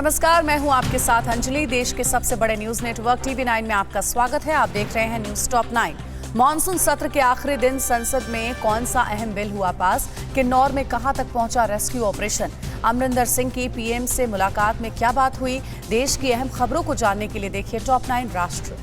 नमस्कार, मैं हूं आपके साथ अंजलि। देश के सबसे बड़े न्यूज नेटवर्क TV9 में आपका स्वागत है। आप देख रहे हैं न्यूज टॉप 9। मॉनसून सत्र के आखिरी दिन संसद में कौन सा अहम बिल हुआ पास? किन्नौर में कहां तक पहुंचा रेस्क्यू ऑपरेशन? अमरिंदर सिंह की PM से मुलाकात में क्या बात हुई? देश की अहम खबरों को जानने के लिए देखिए टॉप 9 राष्ट्र।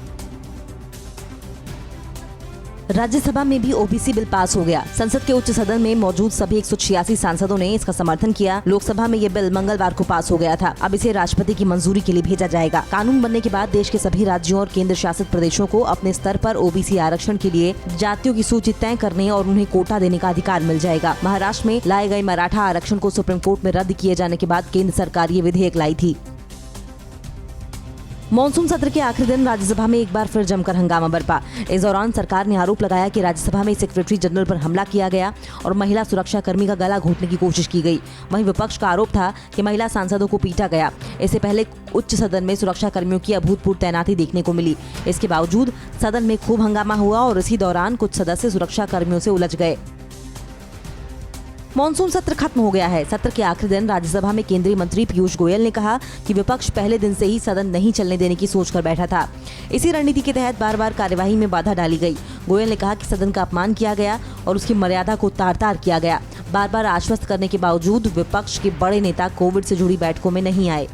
राज्यसभा में भी OBC बिल पास हो गया। संसद के उच्च सदन में मौजूद सभी 186 सांसदों ने इसका समर्थन किया। लोकसभा में ये बिल मंगलवार को पास हो गया था। अब इसे राष्ट्रपति की मंजूरी के लिए भेजा जाएगा। कानून बनने के बाद देश के सभी राज्यों और केंद्र शासित प्रदेशों को अपने स्तर पर OBC आरक्षण के लिए जातियों की सूची तय करने और उन्हें कोटा देने का अधिकार मिल जाएगा। महाराष्ट्र में लाए गए मराठा आरक्षण को सुप्रीम कोर्ट में रद्द किए जाने के बाद केंद्र सरकार ये विधेयक लाई थी। मॉनसून सत्र के आखिरी दिन राज्यसभा में एक बार फिर जमकर हंगामा बरपा। इस दौरान सरकार ने आरोप लगाया कि राज्यसभा में सेक्रेटरी जनरल पर हमला किया गया और महिला सुरक्षा कर्मी का गला घोटने की कोशिश की गई। वहीं विपक्ष का आरोप था कि महिला सांसदों को पीटा गया। इससे पहले उच्च सदन में सुरक्षा कर्मियों की अभूतपूर्व तैनाती देखने को मिली। इसके बावजूद सदन में खूब हंगामा हुआ और इसी दौरान कुछ सदस्य सुरक्षा कर्मियों से उलझ गए। मॉनसून सत्र खत्म हो गया है। सत्र के आखिरी दिन राज्यसभा में केंद्रीय मंत्री पीयूष गोयल ने कहा कि विपक्ष पहले दिन से ही सदन नहीं चलने देने की सोचकर बैठा था। इसी रणनीति के तहत बार बार कार्यवाही में बाधा डाली गई। गोयल ने कहा कि सदन का अपमान किया गया और उसकी मर्यादा को तार-तार किया गया। बार बार आश्वस्त करने के बावजूद विपक्ष के बड़े नेता कोविड से जुड़ी बैठकों में नहीं आए।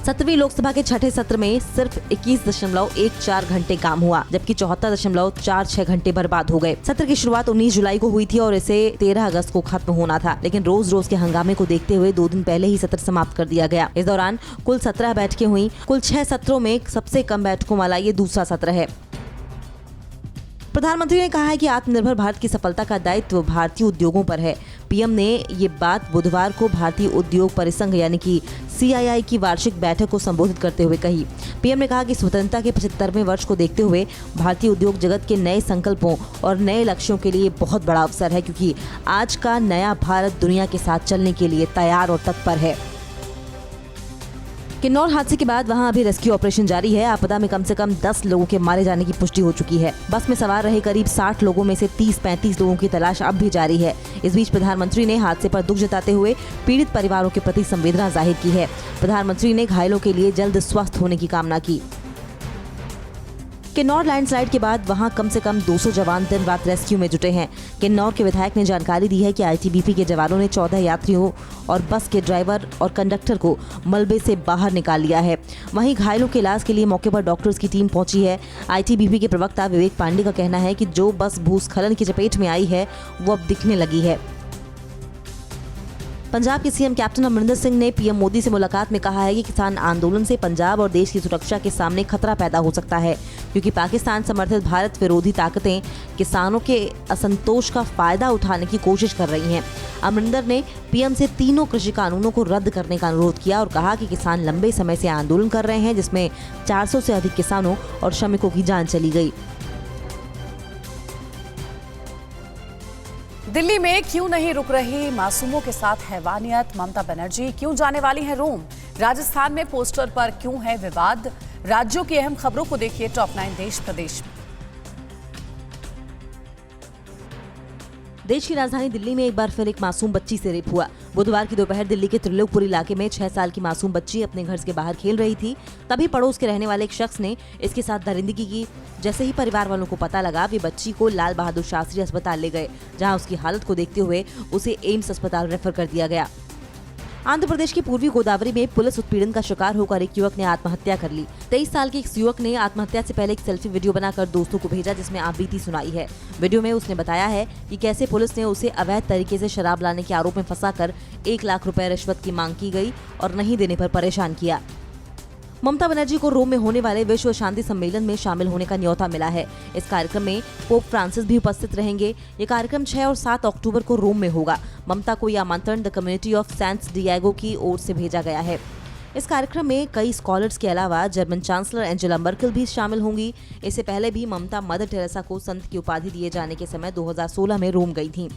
7वीं लोकसभा के छठे सत्र में सिर्फ 21.14 घंटे काम हुआ, जबकि 74.46 घंटे बर्बाद हो गए। सत्र की शुरुआत 19 जुलाई को हुई थी और इसे 13 अगस्त को खत्म होना था, लेकिन रोज रोज के हंगामे को देखते हुए 2 दिन पहले ही सत्र समाप्त कर दिया गया। इस दौरान कुल 17 बैठकें हुई। कुल 6 सत्रों में सबसे कम बैठकों वाला ये दूसरा सत्र है। प्रधानमंत्री ने कहा है कि आत्मनिर्भर भारत की सफलता का दायित्व भारतीय उद्योगों पर है। PM ने ये बात बुधवार को भारतीय उद्योग परिसंघ यानी कि CII की वार्षिक बैठक को संबोधित करते हुए कही। PM ने कहा कि स्वतंत्रता के 75वें वर्ष को देखते हुए भारतीय उद्योग जगत के नए संकल्पों और नए लक्ष्यों के लिए बहुत बड़ा अवसर है, क्योंकि आज का नया भारत दुनिया के साथ चलने के लिए तैयार और तत्पर है। किन्नौर हादसे के बाद वहां अभी रेस्क्यू ऑपरेशन जारी है। आपदा में कम से कम 10 लोगों के मारे जाने की पुष्टि हो चुकी है। बस में सवार रहे करीब 60 लोगों में से 30-35 लोगों की तलाश अब भी जारी है। इस बीच प्रधानमंत्री ने हादसे पर दुख जताते हुए पीड़ित परिवारों के प्रति संवेदना जाहिर की है। प्रधानमंत्री ने घायलों के लिए जल्द स्वस्थ होने की कामना की। किन्नौर लैंडस्लाइड के बाद वहां कम से कम 200 जवान दिन रात रेस्क्यू में जुटे हैं। किन्नौर के विधायक ने जानकारी दी है कि ITBP के जवानों ने 14 यात्रियों और बस के ड्राइवर और कंडक्टर को मलबे से बाहर निकाल लिया है। वहीं घायलों के इलाज के लिए मौके पर डॉक्टर्स की टीम पहुंची है। ITBP के प्रवक्ता विवेक पांडे का कहना है कि जो बस भूस्खलन की चपेट में आई है वो अब दिखने लगी है। पंजाब के CM कैप्टन अमरिंदर सिंह ने PM मोदी से मुलाकात में कहा है कि किसान आंदोलन से पंजाब और देश की सुरक्षा के सामने खतरा पैदा हो सकता है, क्योंकि पाकिस्तान समर्थित भारत विरोधी ताकतें किसानों के असंतोष का फायदा उठाने की कोशिश कर रही हैं। अमरिंदर ने PM से तीनों कृषि कानूनों को रद्द करने का अनुरोध किया और कहा कि किसान लंबे समय से आंदोलन कर रहे हैं, जिसमें 400 से अधिक किसानों और श्रमिकों की जान चली गई। दिल्ली में क्यों नहीं रुक रही मासूमों के साथ हैवानियत? ममता बनर्जी क्यों जाने वाली हैं रोम? राजस्थान में पोस्टर पर क्यों है विवाद? राज्यों की अहम खबरों को देखिए टॉप 9 देश प्रदेश में। देश की राजधानी दिल्ली में एक बार फिर एक मासूम बच्ची से रेप हुआ। बुधवार की दोपहर दिल्ली के त्रिलोकपुर इलाके में 6 साल की मासूम बच्ची अपने घर के बाहर खेल रही थी। तभी पड़ोस के रहने वाले एक शख्स ने इसके साथ दरिंदगी की। जैसे ही परिवार वालों को पता लगा, वे बच्ची को लाल बहादुर शास्त्री अस्पताल ले गए, जहां उसकी हालत को देखते हुए उसे एम्स अस्पताल रेफर कर दिया गया। आंध्र प्रदेश के पूर्वी गोदावरी में पुलिस उत्पीड़न का शिकार होकर एक युवक ने आत्महत्या कर ली। 23 साल के एक युवक ने आत्महत्या से पहले एक सेल्फी वीडियो बनाकर दोस्तों को भेजा, जिसमें आप बीती सुनाई है। वीडियो में उसने बताया है कि कैसे पुलिस ने उसे अवैध तरीके से शराब लाने के आरोप में फंसाकर 1 लाख रुपए रिश्वत की मांग की गई और नहीं देने पर परेशान किया। ममता बनर्जी को रोम में होने वाले विश्व शांति सम्मेलन में शामिल होने का न्योता मिला है। इस कार्यक्रम में पोप फ्रांसिस भी उपस्थित रहेंगे। ये कार्यक्रम 6 और 7 अक्टूबर को रोम में होगा। ममता को यह आमंत्रण the community of Saint Diego की ओर से भेजा गया है। इस कार्यक्रम में कई स्कॉलर्स के अलावा जर्मन चांसलर एंजेला मर्केल भी शामिल होंगी। इससे पहले भी ममता मदर टेरेसा को संत की उपाधि दिए जाने के समय 2016 में रोम गई थी।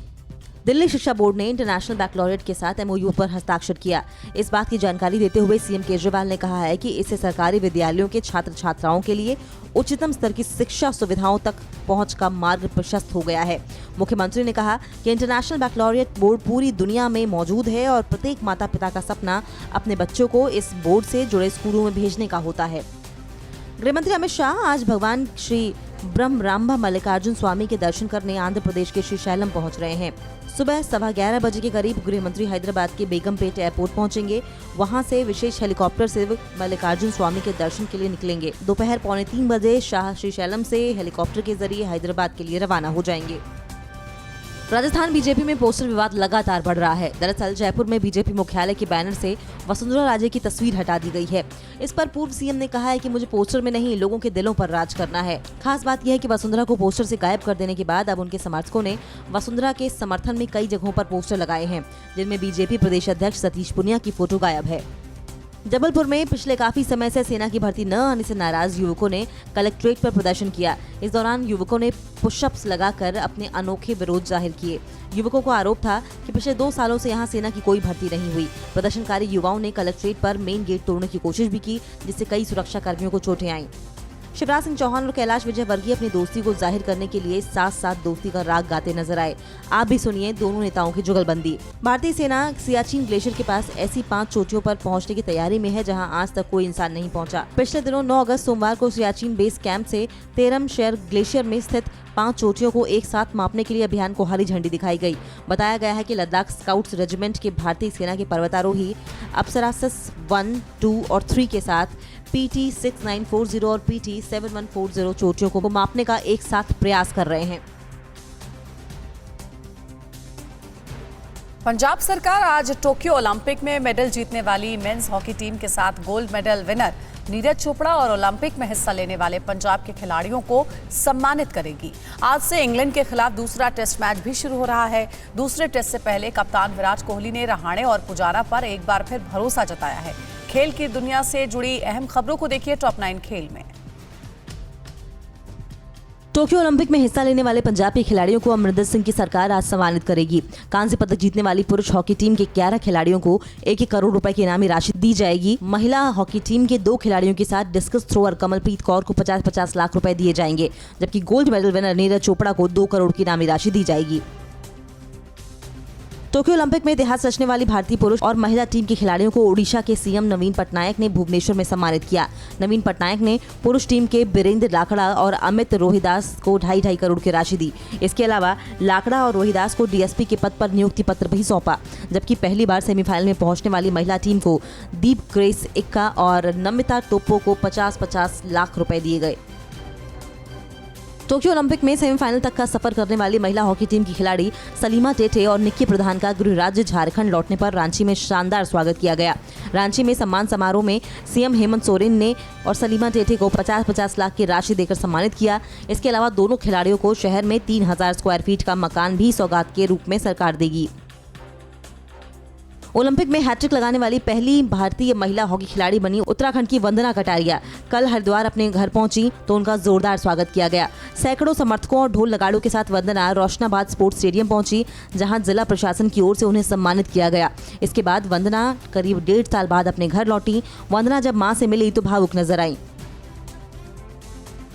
दिल्ली शिक्षा बोर्ड ने इंटरनेशनल बैकलॉरेट के साथ MOU पर हस्ताक्षर किया। इस बात की जानकारी देते हुए सीएम केजरीवाल ने कहा है कि इससे सरकारी विद्यालयों के छात्र छात्राओं के लिए उच्चतम स्तर की शिक्षा सुविधाओं तक पहुंच का मार्ग प्रशस्त हो गया है। मुख्यमंत्री ने कहा कि इंटरनेशनल बैकलॉरेट बोर्ड पूरी दुनिया में मौजूद है और प्रत्येक माता पिता का सपना अपने बच्चों को इस बोर्ड से जुड़े स्कूलों में भेजने का होता है। गृहमंत्री अमित शाह आज भगवान श्री ब्रह्मरांबा मल्लिकार्जुन स्वामी के दर्शन करने आंध्र प्रदेश के श्रीशैलम पहुंच रहे हैं। सुबह 11:15 बजे के करीब गृहमंत्री हैदराबाद के बेगमपेट एयरपोर्ट पहुंचेंगे। वहां से विशेष हेलीकॉप्टर से मल्लिकार्जुन स्वामी के दर्शन के लिए निकलेंगे। दोपहर 2:45 बजे शाह श्रीशैलम से हेलीकॉप्टर के जरिए हैदराबाद के लिए रवाना हो जाएंगे। राजस्थान बीजेपी में पोस्टर विवाद लगातार बढ़ रहा है। दरअसल जयपुर में बीजेपी मुख्यालय के बैनर से वसुंधरा राजे की तस्वीर हटा दी गई है। इस पर पूर्व सीएम ने कहा है कि मुझे पोस्टर में नहीं, लोगों के दिलों पर राज करना है। खास बात यह है कि वसुंधरा को पोस्टर से गायब कर देने के बाद अब उनके समर्थकों ने वसुंधरा के समर्थन में कई जगहों पर पोस्टर लगाए हैं, जिनमें बीजेपी प्रदेश अध्यक्ष सतीश पुनिया की फोटो गायब है। जबलपुर में पिछले काफी समय से सेना की भर्ती न आने से नाराज युवकों ने कलेक्ट्रेट पर प्रदर्शन किया। इस दौरान युवकों ने पुशअप्स लगाकर अपने अनोखे विरोध जाहिर किए। युवकों को आरोप था कि पिछले 2 सालों से यहां सेना की कोई भर्ती नहीं हुई। प्रदर्शनकारी युवाओं ने कलेक्ट्रेट पर मेन गेट तोड़ने की कोशिश भी की, जिससे कई सुरक्षा कर्मियों को चोटें आईं। शिवराज सिंह चौहान और कैलाश विजयवर्गीय अपनी दोस्ती को जाहिर करने के लिए साथ साथ दोस्ती का राग गाते नजर आए। आप भी सुनिए दोनों नेताओं की जुगलबंदी। भारतीय सेना सियाचिन ग्लेशियर के पास ऐसी 5 चोटियों पर पहुंचने की तैयारी में है जहां आज तक कोई इंसान नहीं पहुंचा। पिछले दिनों 9 अगस्त सोमवार को सियाचिन बेस कैंप से तेरम शेर ग्लेशियर में स्थित 5 चोटियों को एक साथ मापने के लिए अभियान को हरी झंडी दिखाई गई। बताया गया है कि लद्दाख स्काउट्स रेजिमेंट के भारतीय सेना के पर्वतारोही अप्सरासस 1, 2 और 3 के साथ PT 6940 और PT 7140 चोटियों को मापने का एक साथ प्रयास कर रहे हैं। पंजाब सरकार आज टोक्यो ओलंपिक में मेडल जीतने वाली मेंस हॉकी टीम के साथ gold medal winner Neeraj Chopra और ओलंपिक में हिस्सा लेने वाले पंजाब के खिलाड़ियों को सम्मानित करेगी। आज से इंग्लैंड के खिलाफ दूसरा टेस्ट मैच भी शुरू हो रहा है। दूसरे टेस्ट से पहले कप्तान विराट कोहली ने रहाणे और पुजारा पर एक बार फिर भरोसा जताया है। खेल की दुनिया से जुड़ी अहम खबरों को देखिए टॉप 9 खेल में। टोक्यो ओलंपिक में हिस्सा लेने वाले पंजाब के खिलाड़ियों को अमरिंदर सिंह की सरकार आज सम्मानित करेगी। कांस्य पदक जीतने वाली पुरुष हॉकी टीम के 11 खिलाड़ियों को 1-1 करोड़ रुपए की इनामी राशि दी जाएगी। महिला हॉकी टीम के 2 खिलाड़ियों के साथ डिस्कस थ्रोअर कमलप्रीत कौर को 50-50 लाख रुपए दिए जाएंगे, जबकि gold medal winner Neeraj Chopra को 2 करोड़ की इनामी राशि दी जाएगी। टोक्यो ओलंपिक में इतिहास रचने वाली भारतीय पुरुष और महिला टीम के खिलाड़ियों को ओडिशा के सीएम नवीन पटनायक ने भुवनेश्वर में सम्मानित किया। नवीन पटनायक ने पुरुष टीम के बीरेंद्र लाकड़ा और अमित रोहिदास को 2.5 करोड़ की राशि दी। इसके अलावा लाकड़ा और रोहिदास को DSP के पद पर नियुक्ति पत्र भी सौंपा, जबकि पहली बार सेमीफाइनल में पहुंचने वाली महिला टीम को दीप ग्रेस इक्का और नमिता टोप्पो को 50-50 लाख रुपए दिए गए। टोक्यो ओलंपिक में सेमीफाइनल तक का सफर करने वाली महिला हॉकी टीम की खिलाड़ी सलीमा टेटे और निक्की प्रधान का गृह राज्य झारखंड लौटने पर रांची में शानदार स्वागत किया गया। रांची में सम्मान समारोह में सीएम हेमंत सोरेन ने और सलीमा टेटे को 50-50 लाख की राशि देकर सम्मानित किया। इसके अलावा दोनों खिलाड़ियों को शहर में 3000 स्क्वायर फीट का मकान भी सौगात के रूप में सरकार देगी। ओलंपिक में हैट्रिक लगाने वाली पहली भारतीय महिला हॉकी खिलाड़ी बनी उत्तराखंड की वंदना कटारिया कल हरिद्वार अपने घर पहुंची तो उनका जोरदार स्वागत किया गया। सैकड़ों समर्थकों और ढोल नगाड़ों के साथ वंदना रोशनाबाद स्पोर्ट्स स्टेडियम पहुंची, जहां जिला प्रशासन की ओर से उन्हें सम्मानित किया गया। इसके बाद वंदना करीब 1.5 साल बाद अपने घर लौटी। वंदना जब मां से मिली तो भावुक नजर आई।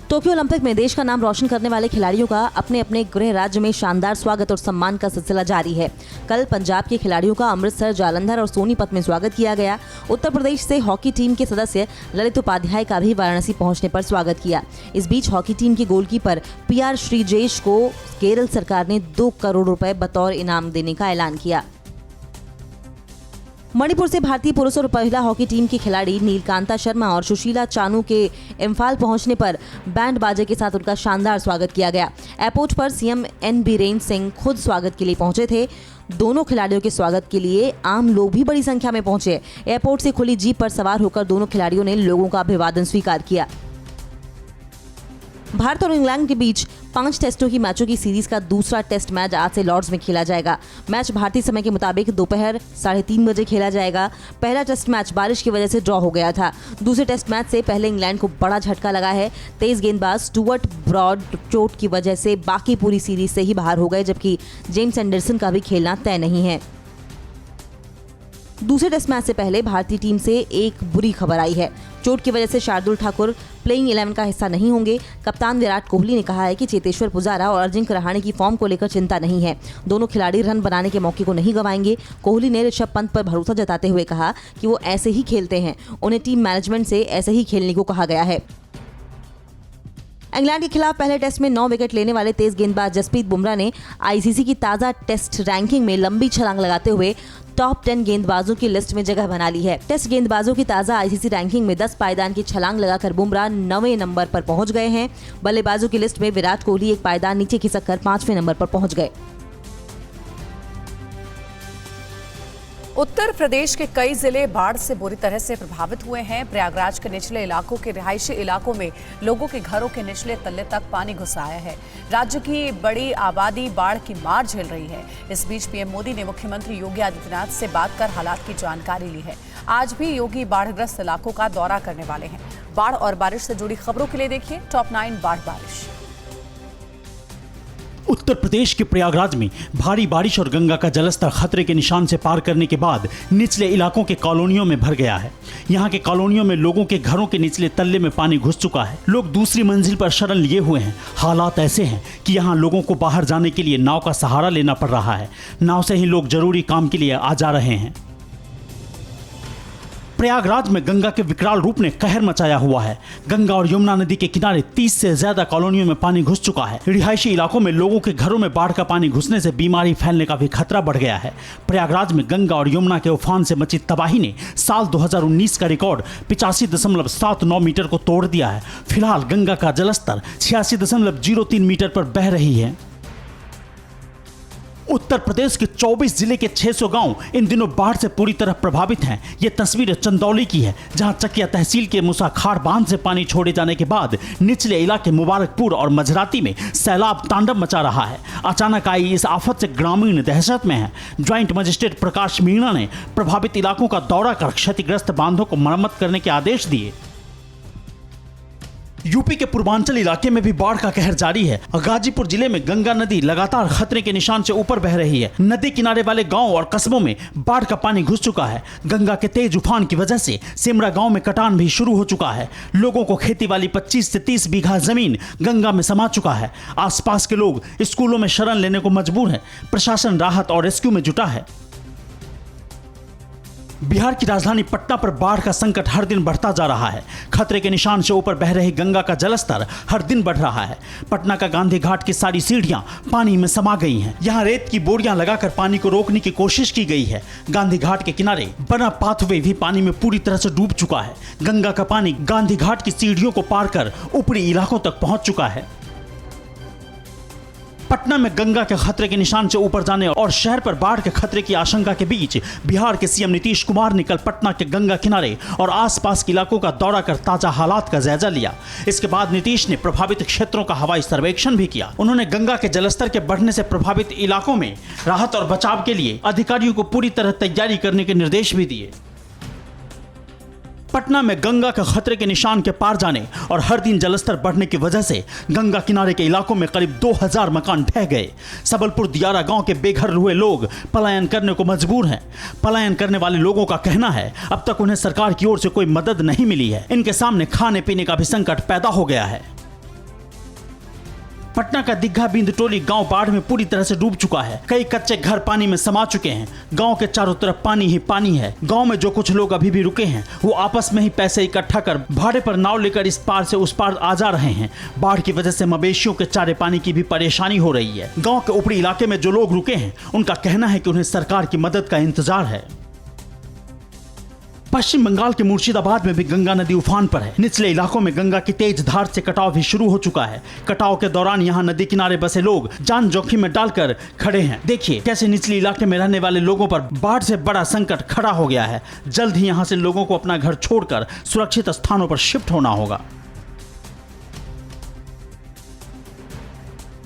टोक्यो ओलंपिक में देश का नाम रोशन करने वाले खिलाड़ियों का अपने अपने गृह राज्य में शानदार स्वागत और सम्मान का सिलसिला जारी है। कल पंजाब के खिलाड़ियों का अमृतसर, जालंधर और सोनीपत में स्वागत किया गया। उत्तर प्रदेश से हॉकी टीम के सदस्य ललित उपाध्याय का भी वाराणसी पहुंचने पर स्वागत किया। इस बीच हॉकी टीम के गोलकीपर PR श्रीजेश को केरल सरकार ने 2 करोड़ रुपए बतौर इनाम देने का ऐलान किया। मणिपुर से भारतीय पुरुष और महिला हॉकी टीम की खिलाड़ी नीलकांता शर्मा और सुशीला चानू के इम्फाल पहुंचने पर बैंड बाजे के साथ उनका शानदार स्वागत किया गया। एयरपोर्ट पर सीएम N बीरेन सिंह खुद स्वागत के लिए पहुंचे थे। दोनों खिलाड़ियों के स्वागत के लिए आम लोग भी बड़ी संख्या में पहुंचे। एयरपोर्ट से खुली जीप पर सवार होकर दोनों खिलाड़ियों ने लोगों का अभिवादन स्वीकार किया। भारत और इंग्लैंड के बीच 5 टेस्टों की मैचों की सीरीज का दूसरा टेस्ट मैच आज से लॉर्ड्स में खेला जाएगा। मैच भारतीय समय के मुताबिक दोपहर 3:30 बजे खेला जाएगा। पहला टेस्ट मैच बारिश की वजह से ड्रॉ हो गया था। दूसरे टेस्ट मैच से पहले इंग्लैंड को बड़ा झटका लगा है। तेज गेंदबाज स्टुअर्ट ब्रॉड चोट की वजह से बाकी पूरी सीरीज से ही बाहर हो गए, जबकि जेम्स एंडरसन का भी खेलना तय नहीं है। दूसरे टेस्ट मैच से पहले भारतीय टीम से एक बुरी खबर आई है। चोट की वजह से शार्दुल ठाकुर प्लेइंग 11 का हिस्सा नहीं होंगे। कप्तान विराट कोहली ने कहा है कि चेतेश्वर पुजारा और अजिंक्य रहाणे की फॉर्म को लेकर चिंता नहीं है। दोनों खिलाड़ी रन बनाने के मौके को नहीं गंवाएंगे। कोहली ने ऋषभ पंत पर भरोसा जताते हुए कहा कि वो ऐसे ही खेलते हैं। उन्हें टीम मैनेजमेंट से ऐसे ही खेलने को कहा गया है। इंग्लैंड के खिलाफ पहले टेस्ट में 9 विकेट लेने वाले तेज गेंदबाज जसप्रीत बुमराह ने आईसीसी की ताज़ा टेस्ट रैंकिंग में लंबी छलांग लगाते हुए टॉप 10 गेंदबाजों की लिस्ट में जगह बना ली है। टेस्ट गेंदबाजों की ताज़ा आईसीसी रैंकिंग में 10 पायदान की छलांग लगाकर बुमराह 9वें नंबर पर पहुंच गए हैं। बल्लेबाजों की लिस्ट में विराट कोहली एक पायदान नीचे खिसककर 5वें नंबर पर पहुंच गए। उत्तर प्रदेश के कई जिले बाढ़ से बुरी तरह से प्रभावित हुए हैं। प्रयागराज के निचले इलाकों के रिहायशी इलाकों में लोगों के घरों के निचले तल्ले तक पानी घुस आया है। राज्य की बड़ी आबादी बाढ़ की मार झेल रही है। इस बीच पीएम मोदी ने मुख्यमंत्री योगी आदित्यनाथ से बात कर हालात की जानकारी ली है। आज भी योगी बाढ़ग्रस्त इलाकों का दौरा करने वाले हैं। बाढ़ और बारिश से जुड़ी खबरों के लिए देखिए टॉप 9 बाढ़ बारिश। उत्तर प्रदेश के प्रयागराज में भारी बारिश और गंगा का जलस्तर खतरे के निशान से पार करने के बाद निचले इलाकों के कॉलोनियों में भर गया है। यहाँ के कॉलोनियों में लोगों के घरों के निचले तल्ले में पानी घुस चुका है। लोग दूसरी मंजिल पर शरण लिए हुए हैं। हालात ऐसे हैं कि यहाँ लोगों को बाहर जाने के लिए नाव का सहारा लेना पड़ रहा है। नाव से ही लोग जरूरी काम के लिए आ जा रहे हैं। प्रयागराज में गंगा के विकराल रूप ने कहर मचाया हुआ है। गंगा और यमुना नदी के किनारे 30 से ज्यादा कॉलोनियों में पानी घुस चुका है। रिहायशी इलाकों में लोगों के घरों में बाढ़ का पानी घुसने से बीमारी फैलने का भी खतरा बढ़ गया है। प्रयागराज में गंगा और यमुना के उफान से मची तबाही ने साल 2019 का रिकॉर्ड 85.79 मीटर को तोड़ दिया है। फिलहाल गंगा का जलस्तर 86.03 मीटर पर बह रही है। उत्तर प्रदेश के 24 जिले के 600 गांव इन दिनों बाढ़ से पूरी तरह प्रभावित हैं। ये तस्वीर चंदौली की है, जहां चकिया तहसील के मुसाखाड़ बांध से पानी छोड़े जाने के बाद निचले इलाके मुबारकपुर और मझराती में सैलाब तांडव मचा रहा है। अचानक आई इस आफत से ग्रामीण दहशत में है। ज्वाइंट मजिस्ट्रेट प्रकाश मीणा ने प्रभावित इलाकों का दौरा कर क्षतिग्रस्त बांधों को मरम्मत करने के आदेश दिए। यूपी के पूर्वांचल इलाके में भी बाढ़ का कहर जारी है। गाजीपुर जिले में गंगा नदी लगातार खतरे के निशान से ऊपर बह रही है। नदी किनारे वाले गांव और कस्बों में बाढ़ का पानी घुस चुका है। गंगा के तेज उफान की वजह से सिमरा गांव में कटान भी शुरू हो चुका है। लोगों को खेती वाली 25 से 30 बीघा जमीन गंगा में समा चुका है। आसपास के लोग स्कूलों में शरण लेने को मजबूर है। प्रशासन राहत और रेस्क्यू में जुटा है। बिहार की राजधानी पटना पर बाढ़ का संकट हर दिन बढ़ता जा रहा है। खतरे के निशान से ऊपर बह रही गंगा का जलस्तर हर दिन बढ़ रहा है। पटना का गांधी घाट की सारी सीढ़ियां पानी में समा गई हैं। यहां रेत की बोरियां लगाकर पानी को रोकने की कोशिश की गई है। गांधी घाट के किनारे बना पाथवे भी पानी में पूरी तरह से डूब चुका है। गंगा का पानी गांधी घाट की सीढ़ियों को पार कर ऊपरी इलाकों तक पहुंच चुका है। पटना में गंगा के खतरे के निशान से ऊपर जाने और शहर पर बाढ़ के खतरे की आशंका के बीच बिहार के सीएम नीतीश कुमार ने कल पटना के गंगा किनारे और आसपास के इलाकों का दौरा कर ताजा हालात का जायजा लिया। इसके बाद नीतीश ने प्रभावित क्षेत्रों का हवाई सर्वेक्षण भी किया। उन्होंने गंगा के जलस्तर के बढ़ने से प्रभावित इलाकों में राहत और बचाव के लिए अधिकारियों को पूरी तरह तैयारी करने के निर्देश भी दिए। पटना में गंगा के खतरे के निशान के पार जाने और हर दिन जलस्तर बढ़ने की वजह से गंगा किनारे के इलाकों में करीब 2000 मकान ढह गए। सबलपुर दियारा गांव के बेघर हुए लोग पलायन करने को मजबूर हैं। पलायन करने वाले लोगों का कहना है अब तक उन्हें सरकार की ओर से कोई मदद नहीं मिली है। इनके सामने खाने पीने का भी संकट पैदा हो गया है। पटना का दिग्घा बिंद टोली गांव बाढ़ में पूरी तरह से डूब चुका है। कई कच्चे घर पानी में समा चुके हैं। गांव के चारों तरफ पानी ही पानी है। गांव में जो कुछ लोग अभी भी रुके हैं वो आपस में ही पैसे इकट्ठा कर भाड़े पर नाव लेकर इस पार से उस पार आ जा रहे हैं। बाढ़ की वजह से मवेशियों के चारे पानी की भी परेशानी हो रही है। गाँव के ऊपरी इलाके में जो लोग रुके हैं उनका कहना है कि उन्हें सरकार की मदद का इंतजार है। पश्चिम बंगाल के मुर्शिदाबाद में भी गंगा नदी उफान पर है। निचले इलाकों में गंगा की तेज धार से कटाव भी शुरू हो चुका है। कटाव के दौरान यहां नदी किनारे बसे लोग जान जोखिम में डालकर खड़े हैं। देखिए कैसे निचले इलाके में रहने वाले लोगों पर बाढ़ से बड़ा संकट खड़ा हो गया है। जल्द ही यहां से लोगों को अपना घर छोड़कर सुरक्षित स्थानों पर शिफ्ट होना होगा।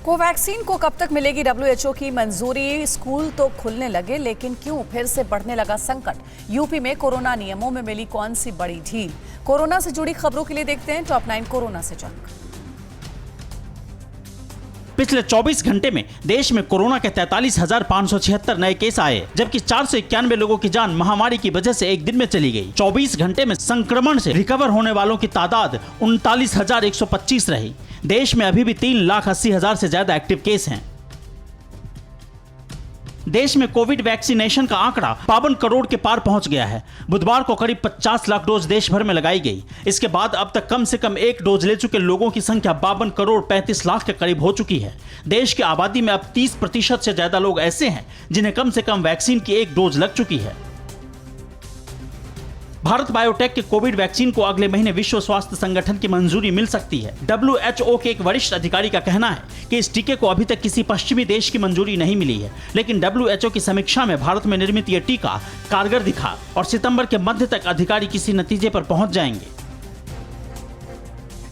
कोवैक्सीन को कब तक मिलेगी WHO की मंजूरी? स्कूल तो खुलने लगे, लेकिन क्यों फिर से बढ़ने लगा संकट? यूपी में कोरोना नियमों में मिली कौन सी बड़ी ढील? कोरोना से जुड़ी खबरों के लिए देखते हैं टॉप 9 कोरोना से जंग। पिछले 24 घंटे में देश में कोरोना के 43,576 नए केस आए, जबकि 491 लोगों की जान महामारी की वजह से एक दिन में चली गई। 24 घंटे में संक्रमण से रिकवर होने वालों की तादाद 39,125 रही। देश में अभी भी 3,80,000 से ज्यादा एक्टिव केस हैं। देश में कोविड वैक्सीनेशन का आंकड़ा 52 करोड़ के पार पहुंच गया है। बुधवार को करीब 50 लाख डोज देश भर में लगाई गई। इसके बाद अब तक कम से कम एक डोज ले चुके लोगों की संख्या 52 करोड़ 35 लाख के करीब हो चुकी है। देश की आबादी में अब 30% से ज्यादा लोग ऐसे हैं जिन्हें कम से कम वैक्सीन की एक डोज लग चुकी है। भारत बायोटेक के कोविड वैक्सीन को अगले महीने विश्व स्वास्थ्य संगठन की मंजूरी मिल सकती है। WHO के एक वरिष्ठ अधिकारी का कहना है कि इस टीके को अभी तक किसी पश्चिमी देश की मंजूरी नहीं मिली है, लेकिन WHO की समीक्षा में भारत में निर्मित यह टीका कारगर दिखा और सितंबर के मध्य तक अधिकारी किसी नतीजे पर पहुंच जाएंगे।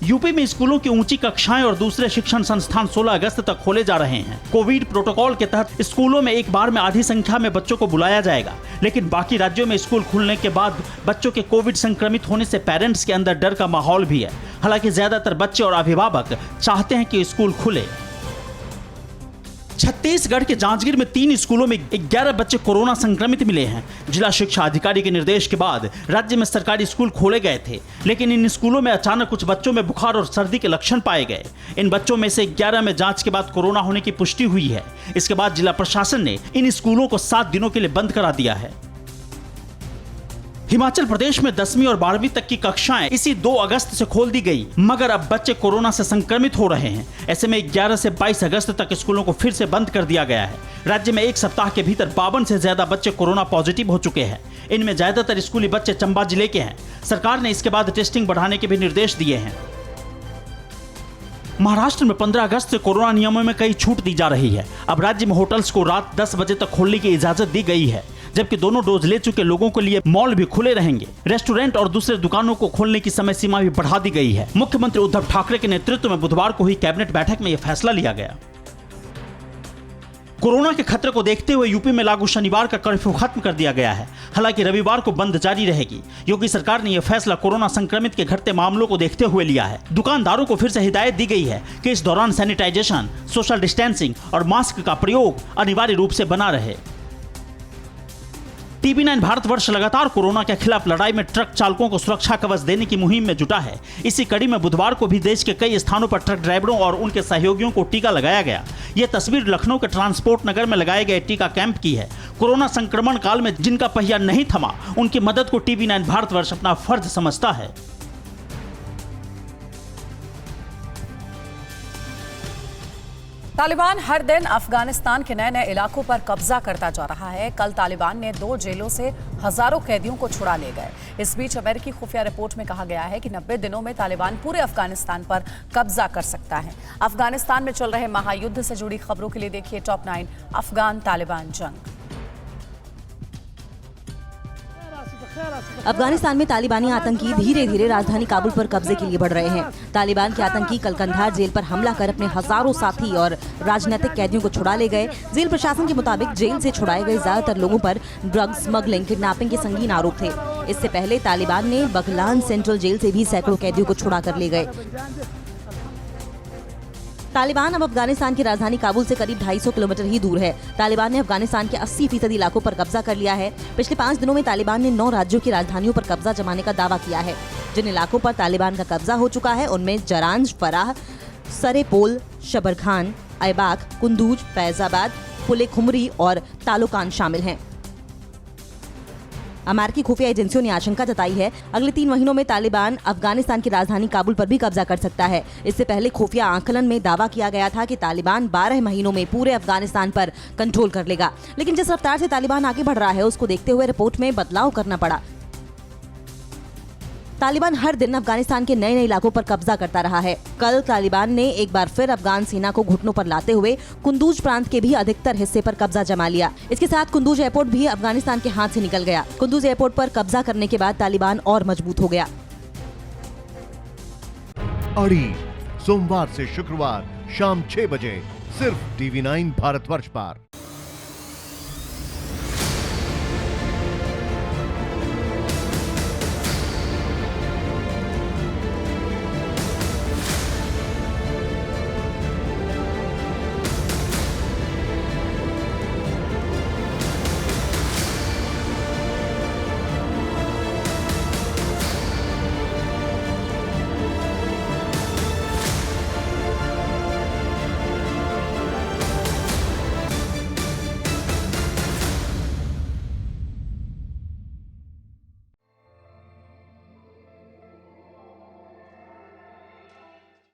यूपी में स्कूलों की ऊंची कक्षाएं और दूसरे शिक्षण संस्थान 16 अगस्त तक खोले जा रहे हैं। कोविड प्रोटोकॉल के तहत स्कूलों में एक बार में आधी संख्या में बच्चों को बुलाया जाएगा, लेकिन बाकी राज्यों में स्कूल खुलने के बाद बच्चों के कोविड संक्रमित होने से पेरेंट्स के अंदर डर का माहौल भी है। हालांकि ज्यादातर बच्चे और अभिभावक चाहते हैं कि स्कूल खुले। छत्तीसगढ़ के जांजगीर में 3 स्कूलों में 11 बच्चे कोरोना संक्रमित मिले हैं। जिला शिक्षा अधिकारी के निर्देश के बाद राज्य में सरकारी स्कूल खोले गए थे, लेकिन इन स्कूलों में अचानक कुछ बच्चों में बुखार और सर्दी के लक्षण पाए गए। इन बच्चों में से 11 में जांच के बाद कोरोना होने की पुष्टि हुई है। इसके बाद जिला प्रशासन ने इन स्कूलों को 7 दिनों के लिए बंद करा दिया है। हिमाचल प्रदेश में 10वीं और 12वीं तक की कक्षाएं इसी 2 अगस्त से खोल दी गई, मगर अब बच्चे कोरोना से संक्रमित हो रहे हैं। ऐसे में 11 से 22 अगस्त तक स्कूलों को फिर से बंद कर दिया गया है। राज्य में एक सप्ताह के भीतर 52 से ज्यादा बच्चे कोरोना पॉजिटिव हो चुके हैं। इनमें ज्यादातर स्कूली बच्चे चंबा जिले के हैं। सरकार ने इसके बाद टेस्टिंग बढ़ाने के भी निर्देश दिए हैं। महाराष्ट्र में 15 अगस्त से कोरोना नियमों में कई छूट दी जा रही है। अब राज्य में होटल्स को रात 10 बजे तक खोलने की इजाजत दी गई है, जबकि दोनों डोज ले चुके लोगों के लिए मॉल भी खुले रहेंगे। रेस्टोरेंट और दूसरे दुकानों को खोलने की समय सीमा भी बढ़ा दी गई है। मुख्यमंत्री उद्धव ठाकरे के नेतृत्व में बुधवार को हुई कैबिनेट बैठक में यह फैसला लिया गया। कोरोना के खतरे को देखते हुए यूपी में लागू शनिवार का कर्फ्यू खत्म कर दिया गया है। हालांकि रविवार को बंद जारी रहेगी। योगी सरकार ने यह फैसला कोरोना संक्रमित के घटते मामलों को देखते हुए लिया है। दुकानदारों को फिर से हिदायत दी गई है कि इस दौरान सैनिटाइजेशन, सोशल डिस्टेंसिंग और मास्क का प्रयोग अनिवार्य रूप से बना रहे। TV9 भारतवर्ष लगातार कोरोना के खिलाफ लड़ाई में ट्रक चालकों को सुरक्षा कवच देने की मुहिम में जुटा है। इसी कड़ी में बुधवार को भी देश के कई स्थानों पर ट्रक ड्राइवरों और उनके सहयोगियों को टीका लगाया गया। यह तस्वीर लखनऊ के ट्रांसपोर्ट नगर में लगाए गए टीका कैंप की है। कोरोना संक्रमण काल में जिनका पहिया नहीं थमा, उनकी मदद को TV9 भारतवर्ष अपना फर्ज समझता है। तालिबान हर दिन अफगानिस्तान के नए नए इलाकों पर कब्जा करता जा रहा है। कल तालिबान ने 2 जेलों से हजारों कैदियों को छुड़ा ले गए। इस बीच अमेरिकी खुफिया रिपोर्ट में कहा गया है कि 90 दिनों में तालिबान पूरे अफगानिस्तान पर कब्जा कर सकता है। अफगानिस्तान में चल रहे महायुद्ध से जुड़ी खबरों के लिए देखिए टॉप 9 अफगान तालिबान जंग। अफगानिस्तान में तालिबानी आतंकी धीरे धीरे राजधानी काबुल पर कब्जे के लिए बढ़ रहे हैं। तालिबान के आतंकी कल कंधार जेल पर हमला कर अपने हजारों साथी और राजनीतिक कैदियों को छुड़ा ले गए। जेल प्रशासन के मुताबिक जेल से छुड़ाए गए ज्यादातर लोगों पर ड्रग्स स्मगलिंग, किडनैपिंग के संगीन आरोप थे। इससे पहले तालिबान ने बगलान सेंट्रल जेल से भी सैकड़ों कैदियों को छुड़ा कर ले गए। तालिबान अब अफगानिस्तान की राजधानी काबुल से करीब 250 किलोमीटर ही दूर है। तालिबान ने अफगानिस्तान के 80% इलाकों पर कब्जा कर लिया है। पिछले 5 दिनों में तालिबान ने 9 राज्यों की राजधानियों पर कब्जा जमाने का दावा किया है। जिन इलाकों पर तालिबान का कब्जा हो चुका है उनमें जरांज, फराह, सरेपोल, शबरखान, ऐबाक, कुंदूज, फैजाबाद, पुले खुमरी और तालोकान शामिल हैं। अमेरिकी खुफिया एजेंसियों ने आशंका जताई है अगले 3 महीनों में तालिबान अफगानिस्तान की राजधानी काबुल पर भी कब्जा कर सकता है। इससे पहले खुफिया आकलन में दावा किया गया था कि तालिबान 12 महीनों में पूरे अफगानिस्तान पर कंट्रोल कर लेगा, लेकिन जिस रफ्तार से तालिबान आगे बढ़ रहा है उसको देखते हुए रिपोर्ट में बदलाव करना पड़ा। तालिबान हर दिन अफगानिस्तान के नए नए इलाकों पर कब्जा करता रहा है। कल तालिबान ने एक बार फिर अफगान सेना को घुटनों पर लाते हुए कुंदूज प्रांत के भी अधिकतर हिस्से पर कब्जा जमा लिया। इसके साथ कुंदूज एयरपोर्ट भी अफगानिस्तान के हाथ से निकल गया। कुंदूज एयरपोर्ट पर कब्जा करने के बाद तालिबान और मजबूत हो गया। अड़ी सोमवार से शुक्रवार शाम 6 बजे सिर्फ TV9 भारतवर्ष पर।